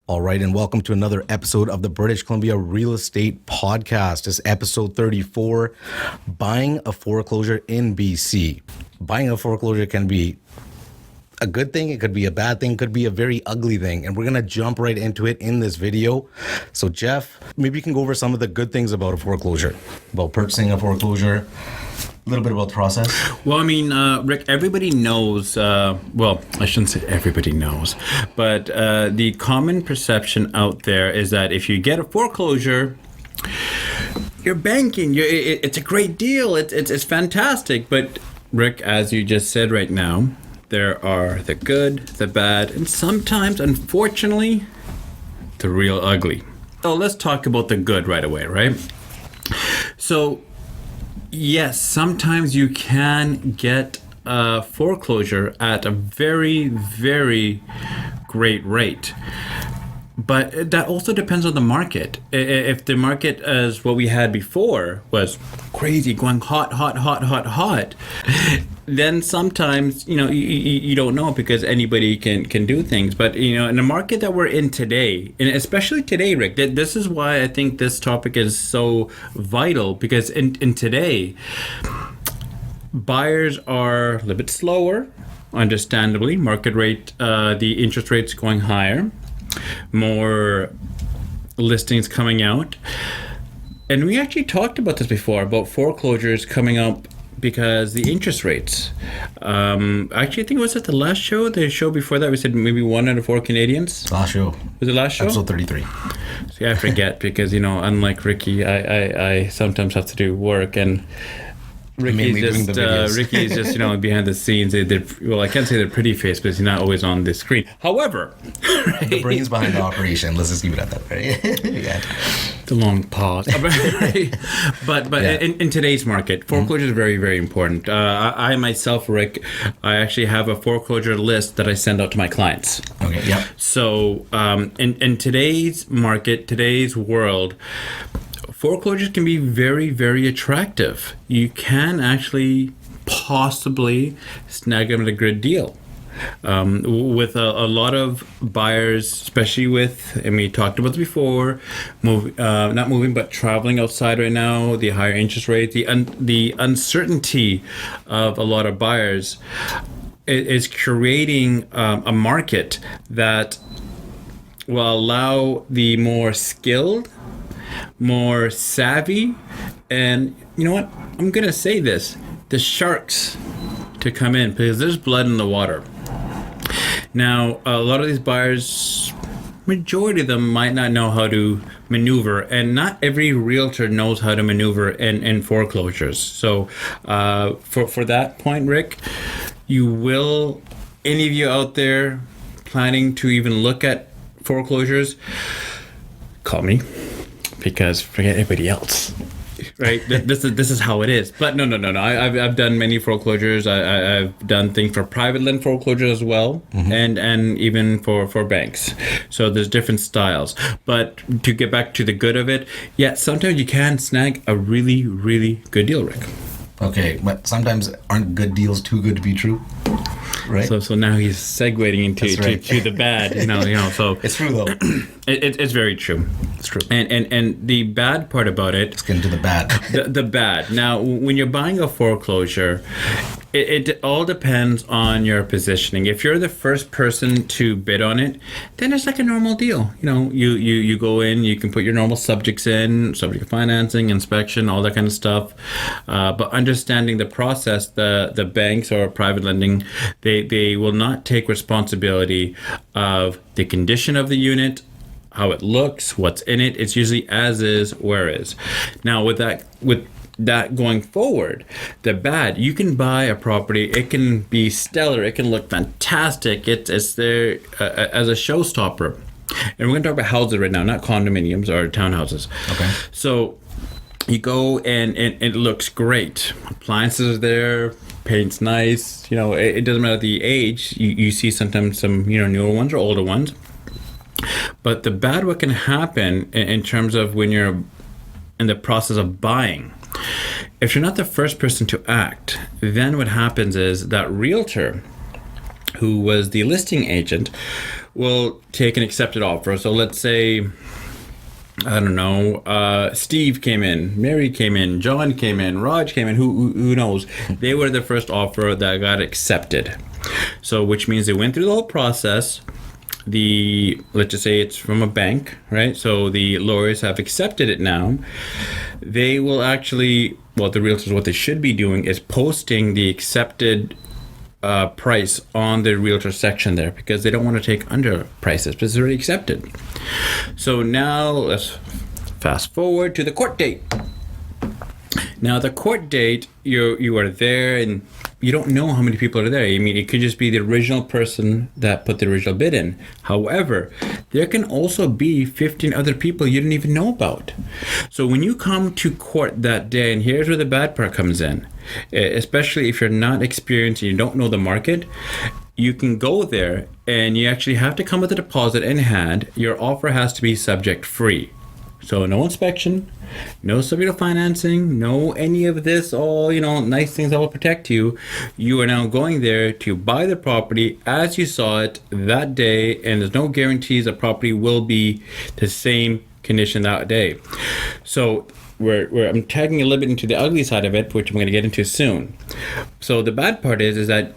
All right, and welcome to another episode of the British Columbia Real Estate Podcast. This is episode 34, Buying a Foreclosure in BC. Buying a foreclosure can be a good thing, it could be a bad thing, it could be a very ugly thing, and we're going to jump right into it in this video. So Jeff, maybe you can go over some of the good things about a foreclosure, about purchasing a foreclosure. A little bit about the process. Well, I mean, Rick, everybody knows, well, I shouldn't say everybody knows, but the common perception out there is that if you get a foreclosure, you're banking, it's a great deal, it's fantastic. But Rick, as you just said right now, there are the good, the bad, and sometimes, unfortunately, the real ugly. So let's talk about the good right away, right? So, yes, sometimes you can get a foreclosure at a very, very great rate. But that also depends on the market. If the market, as what we had before, was crazy, going hot, then sometimes, you don't know because anybody can do things. But, in the market that we're in today, and especially today, Rick, this is why I think this topic is so vital, because in today, buyers are a little bit slower, understandably. Market rate, the interest rate's going higher, more listings coming out. And we actually talked about this before, about foreclosures coming up because the interest rates. Actually, I think it was at the last show, the show before that, we said maybe 1 out of 4 Canadians. Last show. Was it last show? Episode 33. See, I forget because, unlike Ricky, I sometimes have to do work, and Ricky's just, behind the scenes. Well, I can't say they're pretty face, but he's not always on the screen. However, right? The brains behind the operation. Let's just keep it at that, right? Yeah. The long pause. But yeah. in today's market, foreclosure is very, very important. I myself, Rick, I actually have a foreclosure list that I send out to my clients. Okay. Yeah. So, in today's market, today's world, foreclosures can be very, very attractive. You can actually possibly snag them at a good deal. With a lot of buyers, especially and we talked about this before, not moving, but traveling outside right now, the higher interest rate, the uncertainty of a lot of buyers is creating a market that will allow the more skilled, more savvy, and you know what? I'm going to say this, the sharks to come in because there's blood in the water. Now, a lot of these buyers, majority of them might not know how to maneuver, and not every realtor knows how to maneuver in foreclosures. So for that point, Rick, any of you out there planning to even look at foreclosures, call me, because forget everybody else. Right, this is how it is. But no. I've done many foreclosures. I've done things for private land foreclosure as well, and even for banks. So there's different styles. But to get back to the good of it, yeah, sometimes you can snag a really, really good deal, Rick. Okay, but sometimes aren't good deals too good to be true? Right. So now he's segueing into to the bad, So it's true though. It's very true. It's true. And the bad part about it. Let's get into the bad. The bad. Now, when you're buying a foreclosure, it all depends on your positioning. If you're the first person to bid on it, then it's like a normal deal. You go in, you can put your normal subjects in, subject of financing, inspection, all that kind of stuff. But understanding the process, the banks or private lending, they will not take responsibility of the condition of the unit, how it looks, what's in it. It's usually as is, where is. Now, with that going forward, the bad, you can buy a property, it can be stellar, it can look fantastic, it's there as a showstopper. And we're going to talk about houses right now, not condominiums or townhouses. Okay. So you go and it looks great. Appliances are there, paint's nice, it doesn't matter the age. You see sometimes some newer ones or older ones. But the bad, what can happen in terms of when you're in the process of buying, if you're not the first person to act, then what happens is that realtor, who was the listing agent, will take an accepted offer. So let's say, I don't know, Steve came in, Mary came in, John came in, Raj came in, who knows? They were the first offer that got accepted. So which means they went through the whole process. Let's just say it's from a bank, right? So the lawyers have accepted it now. They will actually, well, the realtors, what they should be doing is posting the accepted price on the realtor section there, because they don't want to take under prices, because it's already accepted. So now let's fast forward to the court date. Now the court date, you are there and you don't know how many people are there. I mean, it could just be the original person that put the original bid in. However, there can also be 15 other people you didn't even know about. So when you come to court that day, and here's where the bad part comes in, especially if you're not experienced and you don't know the market, you can go there and you actually have to come with a deposit in hand. Your offer has to be subject free. So no inspection, no subject to financing, no any of this, all, nice things that will protect you. You are now going there to buy the property as you saw it that day, and there's no guarantees the property will be the same condition that day. So I'm tagging a little bit into the ugly side of it, which I'm going to get into soon. So the bad part is that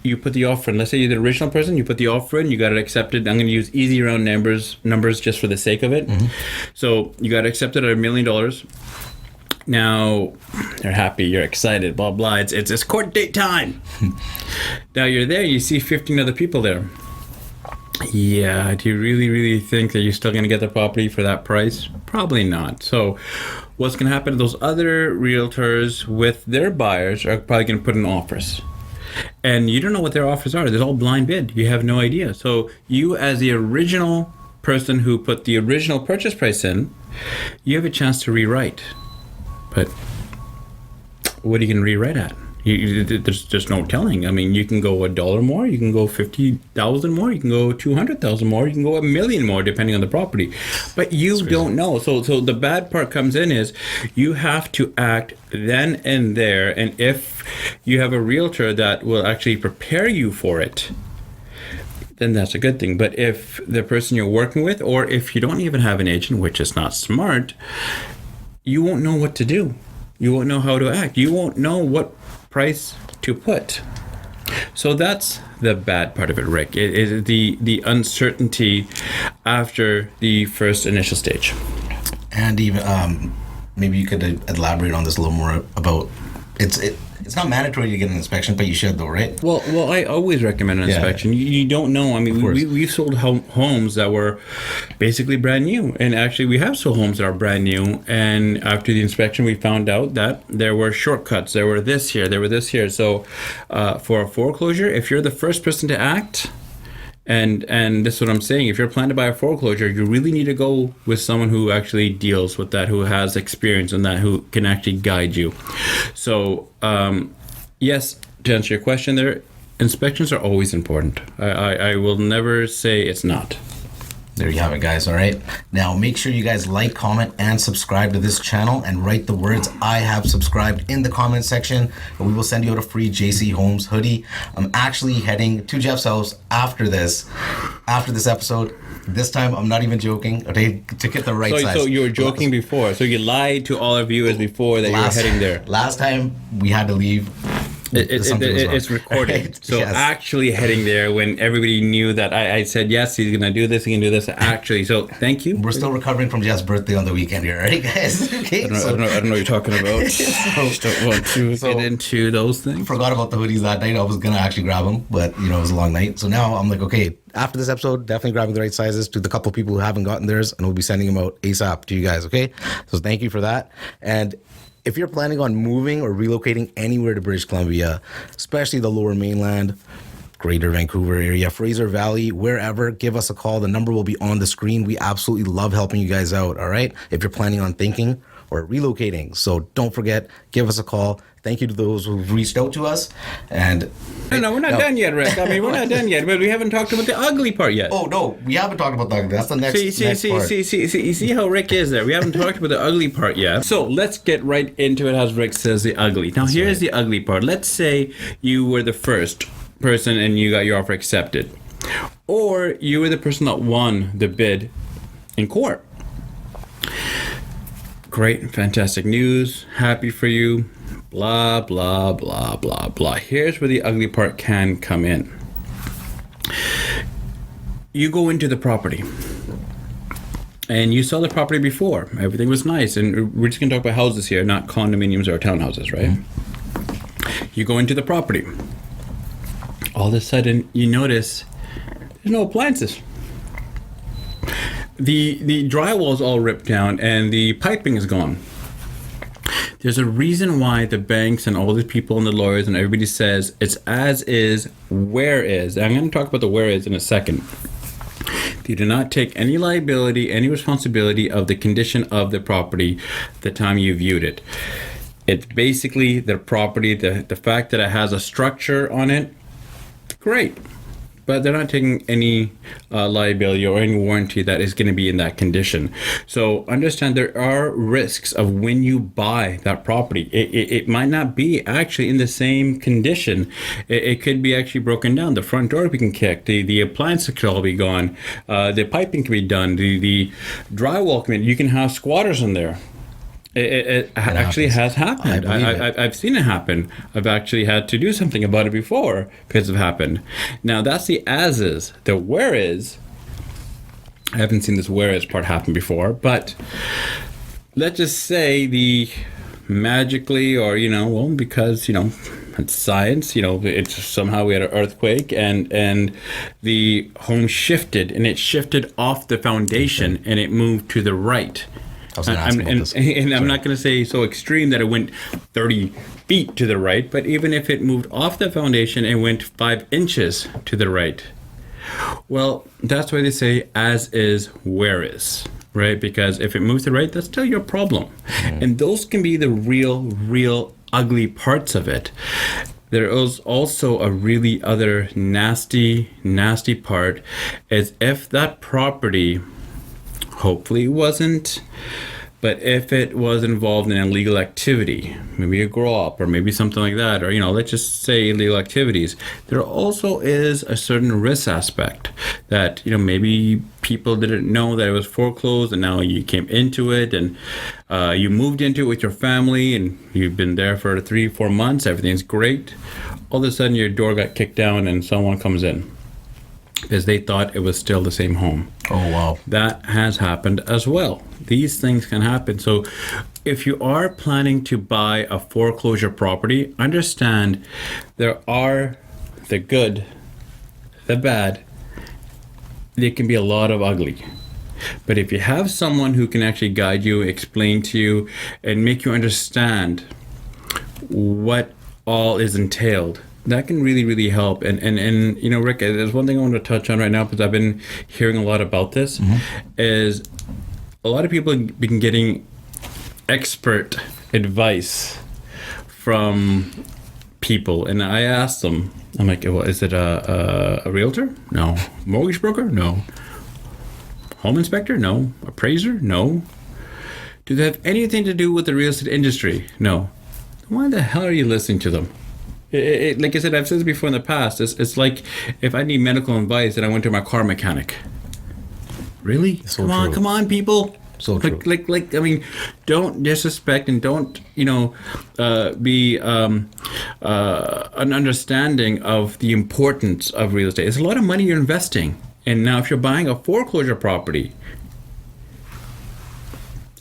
you put the offer in. Let's say you're the original person, you put the offer in, you got it accepted. I'm going to use easy round numbers just for the sake of it. Mm-hmm. So you got accepted at $1 million. Now you're happy, you're excited, blah blah. It's court date time. Now you're there, you see 15 other people there. Yeah, do you really think that you're still going to get the property for that price? Probably not. So what's going to happen? Those other realtors with their buyers are probably going to put in offers. And you don't know what their offers are. There's all blind bid. You have no idea. So you, as the original person who put the original purchase price in, you have a chance to rewrite. But what are you going to rewrite at? There's just no telling. I mean, you can go $1 more, you can go 50,000 more, you can go 200,000 more, you can go $1 million more, depending on the property. But you don't know. So the bad part comes in is you have to act then and there. And if you have a realtor that will actually prepare you for it, then that's a good thing. But if the person you're working with, or if you don't even have an agent, which is not smart, you won't know what to do. You won't know how to act. You won't know what price to put. So that's the bad part of it, Rick. It is the uncertainty after the first initial stage. And even maybe you could elaborate on this a little more about it's not mandatory to get an inspection, but you should though, right? Well, I always recommend an inspection. You don't know. I mean, we've sold homes that were basically brand new, and actually we have sold homes that are brand new. And after the inspection, we found out that there were shortcuts. There were this here. There were this here. So for a foreclosure, if you're the first person to act, and this is what I'm saying, if you're planning to buy a foreclosure, you really need to go with someone who actually deals with that, who has experience in that, who can actually guide you. So, yes, to answer your question there, inspections are always important. I will never say it's not. There you have it, guys. All right. Now, make sure you guys like, comment, and subscribe to this channel, and write the words "I have subscribed" in the comment section, and we will send you out a free JC Homes hoodie. I'm actually heading to Jeff's house after this episode. This time, I'm not even joking. Okay, to get the right size. So you were joking before. So you lied to all our viewers before that you were heading there. Last time, we had to leave. It's recorded. Right? So yes. Actually heading there when everybody knew that I said, yes, he's going to do this, he can do this. Actually, so thank you. We're still recovering from Jeff's birthday on the weekend here, right, guys? Okay, I don't know what you're talking about. Just don't want to get into those things. Forgot about the hoodies that night. I was going to actually grab them, but, it was a long night. So now I'm like, okay, after this episode, definitely grabbing the right sizes to the couple people who haven't gotten theirs, and we'll be sending them out ASAP to you guys, okay? So thank you for that. And if you're planning on moving or relocating anywhere to British Columbia, especially the Lower Mainland, Greater Vancouver area, Fraser Valley, wherever, give us a call. The number will be on the screen. We absolutely love helping you guys out, all right? If you're planning on thinking or relocating. So don't forget, give us a call. Thank you to those who've reached out to us. And no, we're not done yet, Rick. I mean, we're not done yet, but we haven't talked about the ugly part yet. Oh, no, we haven't talked about the ugly. That's the next part. See how Rick is there. We haven't talked about the ugly part yet. So let's get right into it, as Rick says, the ugly. Now, here's the ugly part. Let's say you were the first person and you got your offer accepted. or you were the person that won the bid in court. Great, fantastic news, happy for you, blah, blah, blah, blah, blah. Here's where the ugly part can come in. You go into the property, and you saw the property before. Everything was nice, and we're just going to talk about houses here, not condominiums or townhouses, right? You go into the property. All of a sudden, you notice there's no appliances. The drywall is all ripped down, and the piping is gone. There's a reason why the banks and all the people and the lawyers and everybody says it's as is, where is. I'm going to talk about the where is in a second. You do not take any liability, any responsibility of the condition of the property the time you viewed it. It's basically the property, the fact that it has a structure on it, great. But they're not taking any liability or any warranty that is going to be in that condition. So understand there are risks of when you buy that property. It might not be actually in the same condition. It could be actually broken down. The front door can kick. The appliances could all be gone. The piping can be done. The drywall can be. You can have squatters in there. It actually has happened. I've seen it happen. I've actually had to do something about it before because it happened. Now that's the as is. The where is, I haven't seen this where is part happen before, but let's just say the magically or, because, it's science, it's somehow we had an earthquake and the home shifted and it shifted off the foundation and it moved to the right. I'm not going to say so extreme that it went 30 feet to the right, but even if it moved off the foundation and went 5 inches to the right, well, that's why they say as is, where is, right? Because if it moves to the right, that's still your problem. And those can be the real ugly parts of it. There is also a really other nasty part is if that property, hopefully it wasn't, but if it was involved in illegal activity, maybe a grow up or maybe something like that, or, let's just say illegal activities, there also is a certain risk aspect that, maybe people didn't know that it was foreclosed and now you came into it and you moved into it with your family and you've been there for 3-4 months, everything's great. All of a sudden your door got kicked down and someone comes in because they thought it was still the same home. Oh, wow. That has happened as well. These things can happen. So if you are planning to buy a foreclosure property, understand there are the good, the bad. There can be a lot of ugly. But if you have someone who can actually guide you, explain to you, and make you understand what all is entailed, that can really help. And Rick, there's one thing I want to touch on right now because I've been hearing a lot about this, is a lot of people have been getting expert advice from people. And I asked them, I'm like, well, is it a realtor? No. Mortgage broker? No. Home inspector? No. Appraiser? No. Do they have anything to do with the real estate industry? No. Why the hell are you listening to them? Like I said, I've said this before in the past. It's like if I need medical advice and I went to my car mechanic. Really? So come on, people. So true. Like, I mean, don't disrespect and don't, be an understanding of the importance of real estate. It's a lot of money you're investing. And now if you're buying a foreclosure property,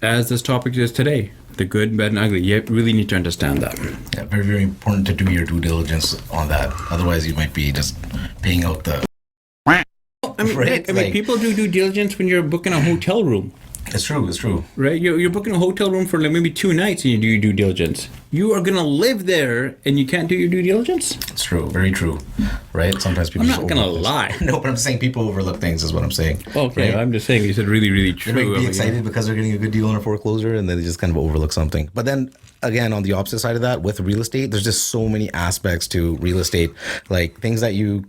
as this topic is today, the good, bad, and ugly, you really need to understand that. Yeah, very, very important to do your due diligence on that. Otherwise, you might be just paying out the... I mean, right? Nick, people do due diligence when you're booking a hotel room. It's true. Right? You're booking a hotel room for like maybe 2 nights and you do your due diligence. You are going to live there and you can't do your due diligence? It's true. Very true. Right? Sometimes people I'm not going to lie. No, but I'm saying people overlook things is what I'm saying. Okay, right? I'm just saying you said really true. They might be excited because they're getting a good deal on a foreclosure and then they just kind of overlook something. But then again, on the opposite side of that, with real estate, there's just so many aspects to real estate, like things that you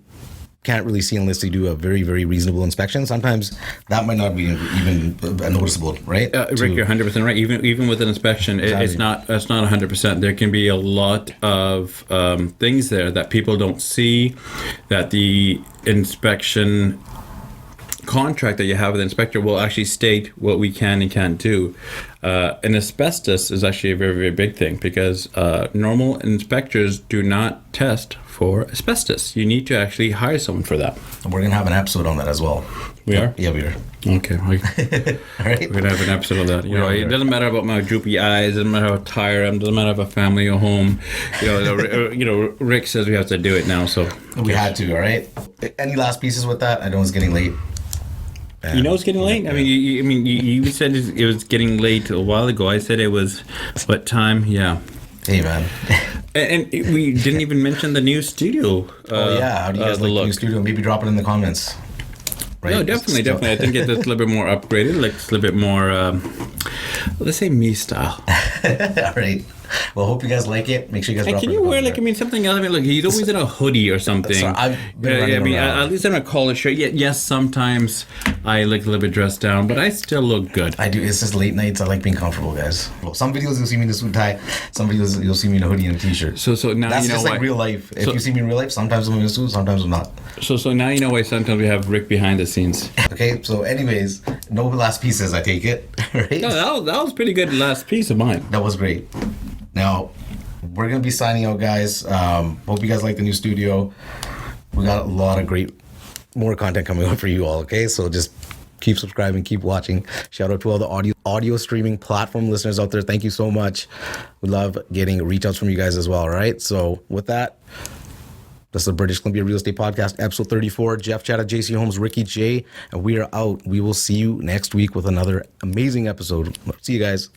can't really see unless they do a very, very reasonable inspection. Sometimes that might not be even noticeable, right? Rick, you're 100% right. Even with an inspection, it's not 100%. There can be a lot of things there that people don't see, that the inspection contract that you have with the inspector will actually state what we can and can't do. And asbestos is actually a very, very big thing, because normal inspectors do not test for asbestos. You need to actually hire someone for that. And we're going to have an episode on that as well. We are? Yeah, we are. Okay. All right. We're going to have an episode of that. It doesn't matter about my droopy eyes. It doesn't matter how tired I am. It doesn't matter if I have a family or home. Rick says we have to do it now, so. We had to, all right? Any last pieces with that? I know it's getting late. It's getting late. I mean, you said it was getting late a while ago. I said it was what time? Yeah. Hey, man. And we didn't even mention the new studio. How do you guys like the new studio? Maybe drop it in the comments. Right? No, definitely. I think it's a little bit more upgraded, like it's a little bit more, let's say, me style. All right. Well, hope you guys like it. Make sure you guys. And can you wear something else? I mean, look, he's always in a hoodie or something. So at least in a collared shirt. Yes, sometimes I look a little bit dressed down, but I still look good. I do. It's just late nights. I like being comfortable, guys. Well, some videos you'll see me in a suit tie. Some videos you'll see me in a hoodie and a t-shirt. So now that's you know just why. Like real life. If you see me in real life, sometimes I'm in a suit, sometimes I'm not. So now you know why sometimes we have Rick behind the scenes. Okay. So, anyways, no last pieces. I take it. Right? No, that was pretty good. Last piece of mine. That was great. Now, we're going to be signing out, guys. Hope you guys like the new studio. We got a lot of more content coming up for you all, okay? So just keep subscribing, keep watching. Shout out to all the audio streaming platform listeners out there. Thank you so much. We love getting reach outs from you guys as well, all right? So with that, this is the British Columbia Real Estate Podcast, episode 34. Jeff, Chadha, JC Homes, Ricky J, and we are out. We will see you next week with another amazing episode. See you guys.